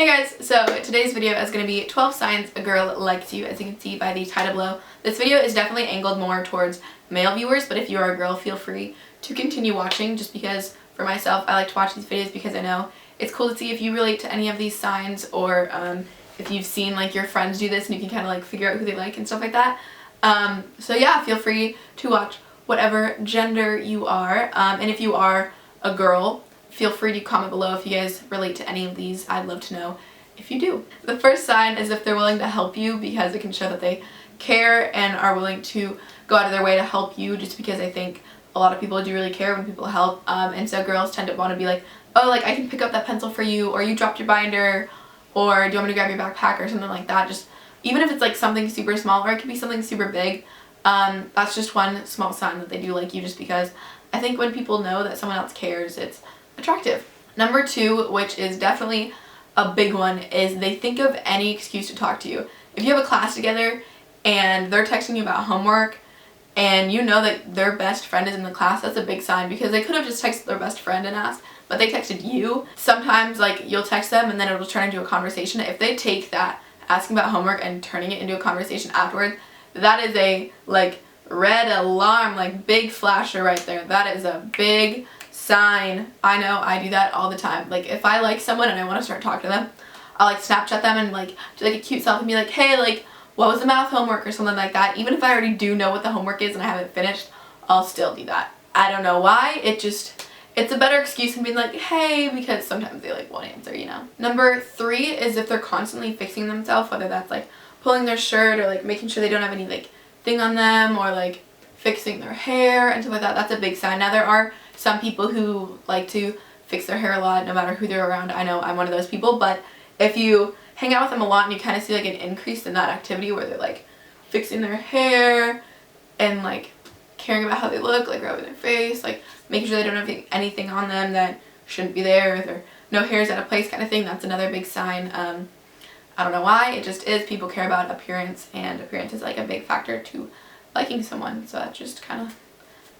Hey guys, so today's video is going to be 12 signs a girl likes you, as you can see by the title below. This video is definitely angled more towards male viewers, but if you are a girl, feel free to continue watching, just because for myself, I like to watch these videos because I know it's cool to see if you relate to any of these signs, or if you've seen like your friends do this and you can kind of like figure out who they like and stuff like that. So yeah, feel free to watch whatever gender you are, and if you are a girl, feel free to comment below if you guys relate to any of these. I'd love to know if you do. The first sign is if they're willing to help you, because it can show that they care and are willing to go out of their way to help you, just because I think a lot of people do really care when people help. And so girls tend to want to be like, oh, like I can pick up that pencil for you, or you dropped your binder, or do you want me to grab your backpack, or something like that. Just even if it's like something super small, or it could be something super big, that's just one small sign that they do like you, just because I think when people know that someone else cares, it's attractive. Number 2, which is definitely a big one, is they think of any excuse to talk to you. If you have a class together and they're texting you about homework and you know that their best friend is in the class, that's a big sign, because they could have just texted their best friend and asked, but they texted you. Sometimes like you'll text them and then it'll turn into a conversation. If they take that asking about homework and turning it into a conversation afterwards, that is a like red alarm, like big flasher right there. That is a big sign. I know I do that all the time. Like if I like someone and I want to start talking to them, I'll like Snapchat them and like do like a cute selfie and be like, hey, like what was the math homework, or something like that. Even if I already do know what the homework is and I haven't finished, I'll still do that. I don't know why. It's a better excuse than being like, hey, because sometimes they like won't answer, you know. Number 3 is if they're constantly fixing themselves, whether that's like pulling their shirt or like making sure they don't have any like thing on them, or like fixing their hair and stuff like that. That's a big sign. Now there are some people who like to fix their hair a lot no matter who they're around. I know I'm one of those people, but if you hang out with them a lot and you kind of see like an increase in that activity where they're like fixing their hair and like caring about how they look, like rubbing their face, like making sure they don't have anything on them that shouldn't be there, or their no hair's out of place kind of thing, that's another big sign. I don't know why, it just is. People care about appearance, and appearance is like a big factor to liking someone, so that just kind of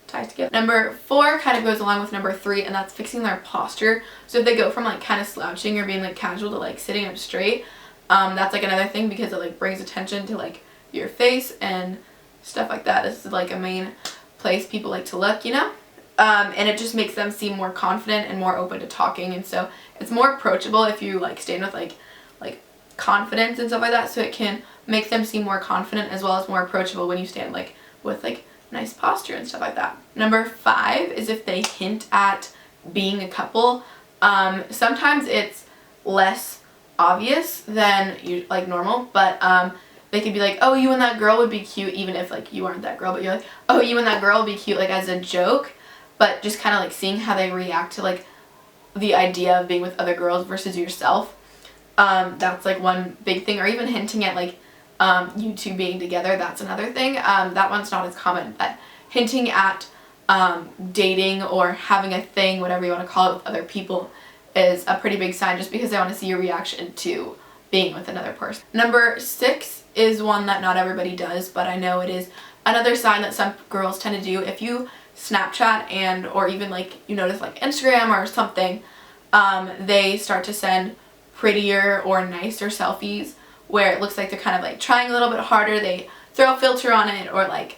ties together. Number 4 kind of goes along with number 3, and that's fixing their posture. So if they go from like kind of slouching or being like casual to like sitting up straight, that's like another thing, because it like brings attention to like your face and stuff like that. This is like a main place people like to look, you know, and it just makes them seem more confident and more open to talking, and so it's more approachable if you like stand with like confidence and stuff like that, so it can make them seem more confident as well as more approachable when you stand like with like nice posture and stuff like that. Number 5 is if they hint at being a couple. Sometimes it's less obvious than you like normal, but they could be like, oh, you and that girl would be cute, even if like you aren't that girl, but you're like, oh, you and that girl would be cute, like as a joke, but just kind of like seeing how they react to like the idea of being with other girls versus yourself. That's like one big thing. Or even hinting at like you two being together, that's another thing. That one's not as common, but hinting at dating or having a thing, whatever you want to call it, with other people is a pretty big sign, just because they want to see your reaction to being with another person. Number 6 is one that not everybody does, but I know it is another sign that some girls tend to do. If you Snapchat and or even like you notice like Instagram or something, they start to send prettier or nicer selfies where it looks like they're kind of like trying a little bit harder. They throw a filter on it, or like,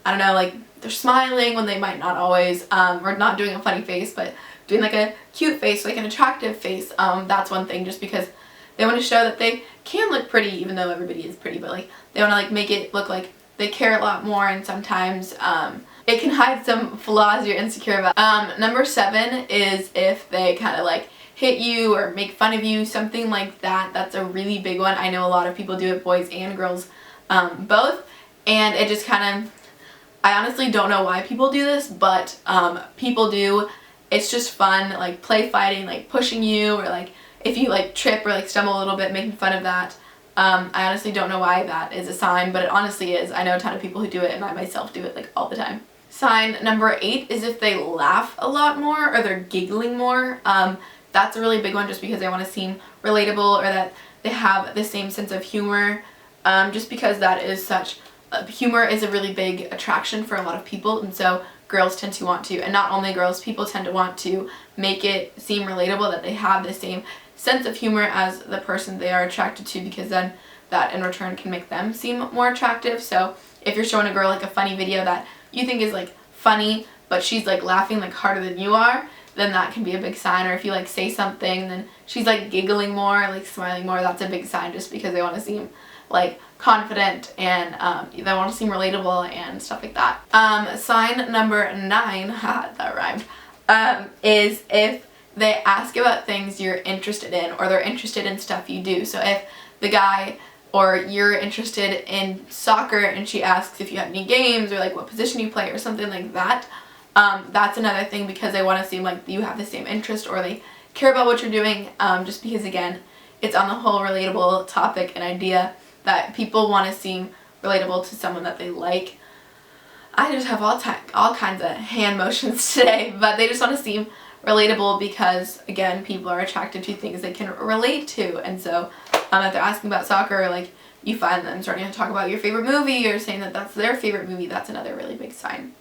I don't know, like they're smiling when they might not always, or not doing a funny face, but doing like a cute face, like an attractive face. That's one thing, just because they want to show that they can look pretty, even though everybody is pretty, but like they want to like make it look like they care a lot more, and sometimes it can hide some flaws you're insecure about. Number 7 is if they kind of like hit you or make fun of you, something like that. That's a really big one. I know a lot of people do it, boys and girls, both, and it just kind of, I honestly don't know why people do this, but people do. It's just fun, like play fighting, like pushing you, or like if you like trip or like stumble a little bit, making fun of that. I honestly don't know why that is a sign, but it honestly is. I know a ton of people who do it, and I myself do it like all the time. Sign number 8 is if they laugh a lot more, or they're giggling more. That's a really big one, just because they want to seem relatable, or that they have the same sense of humor, just because that is such, humor is a really big attraction for a lot of people, and so girls tend to want to, and not only girls, people tend to want to make it seem relatable, that they have the same sense of humor as the person they are attracted to, because then that in return can make them seem more attractive. So if you're showing a girl like a funny video that you think is like funny, but she's like laughing like harder than you are, then that can be a big sign. Or if you like say something, then she's like giggling more, like smiling more, that's a big sign, just because they want to seem like confident and they want to seem relatable and stuff like that. Sign number 9, that rhymed, is if they ask about things you're interested in, or they're interested in stuff you do. So if the guy, or you're interested in soccer and she asks if you have any games, or like what position you play or something like that, that's another thing, because they want to seem like you have the same interest or they care about what you're doing, just because again it's on the whole relatable topic and idea that people want to seem relatable to someone that they like. I just have all kinds of hand motions today, but they just want to seem relatable because again people are attracted to things they can relate to. And so if they're asking about soccer, like you find them starting to talk about your favorite movie or saying that that's their favorite movie, that's another really big sign.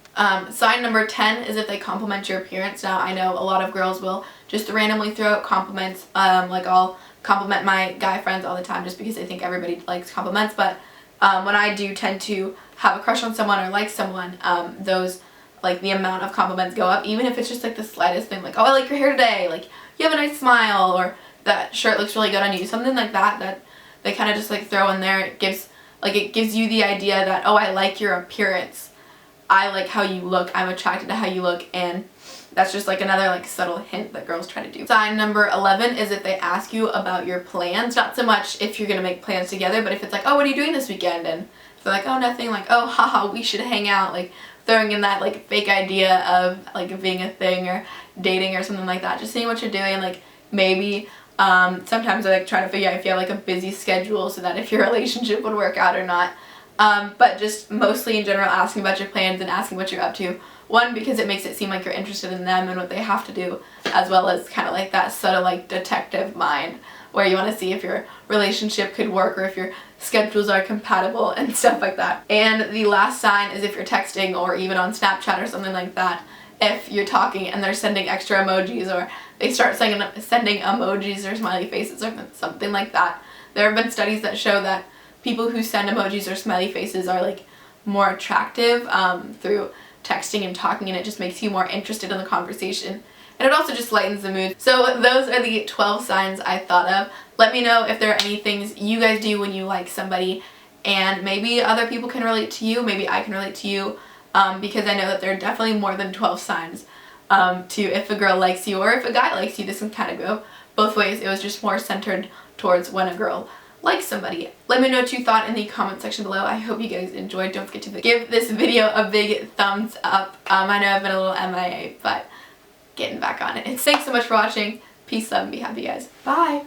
Sign number 10 is if they compliment your appearance. Now I know a lot of girls will just randomly throw out compliments, like I'll compliment my guy friends all the time just because I think everybody likes compliments, but when I do tend to have a crush on someone or like someone, those, like the amount of compliments go up, even if it's just like the slightest thing, like, oh, I like your hair today, like you have a nice smile, or that shirt looks really good on you, something like that, that they kind of just like throw in there. It gives you the idea that, oh, I like your appearance, I like how you look, I'm attracted to how you look, and that's just like another like subtle hint that girls try to do. Sign number 11 is if they ask you about your plans. Not so much if you're gonna make plans together, but if it's like, oh, what are you doing this weekend? And if they're like, oh, nothing, like, oh, haha, we should hang out, like throwing in that like fake idea of like being a thing or dating or something like that. Just seeing what you're doing, like maybe sometimes I like try to figure out if you have like a busy schedule so that if your relationship would work out or not. But just mostly in general asking about your plans and asking what you're up to. One, because it makes it seem like you're interested in them and what they have to do, as well as kind of like that sort of like detective mind where you want to see if your relationship could work or if your schedules are compatible and stuff like that. And the last sign is if you're texting or even on Snapchat or something like that, if you're talking and they're sending extra emojis, or they start sending emojis or smiley faces or something like that. There have been studies that show that people who send emojis or smiley faces are like more attractive through texting and talking, and it just makes you more interested in the conversation, and it also just lightens the mood. So those are the 12 signs I thought of. Let me know if there are any things you guys do when you like somebody, and maybe other people can relate to you, maybe I can relate to you, because I know that there are definitely more than 12 signs to if a girl likes you or if a guy likes you. This can kind of go both ways. It was just more centered towards when a girl like somebody. Let me know what you thought in the comment section below. I hope you guys enjoyed. Don't forget to give this video a big thumbs up. I know I've been a little MIA, but getting back on it. And thanks so much for watching. Peace, love, and be happy, guys. Bye!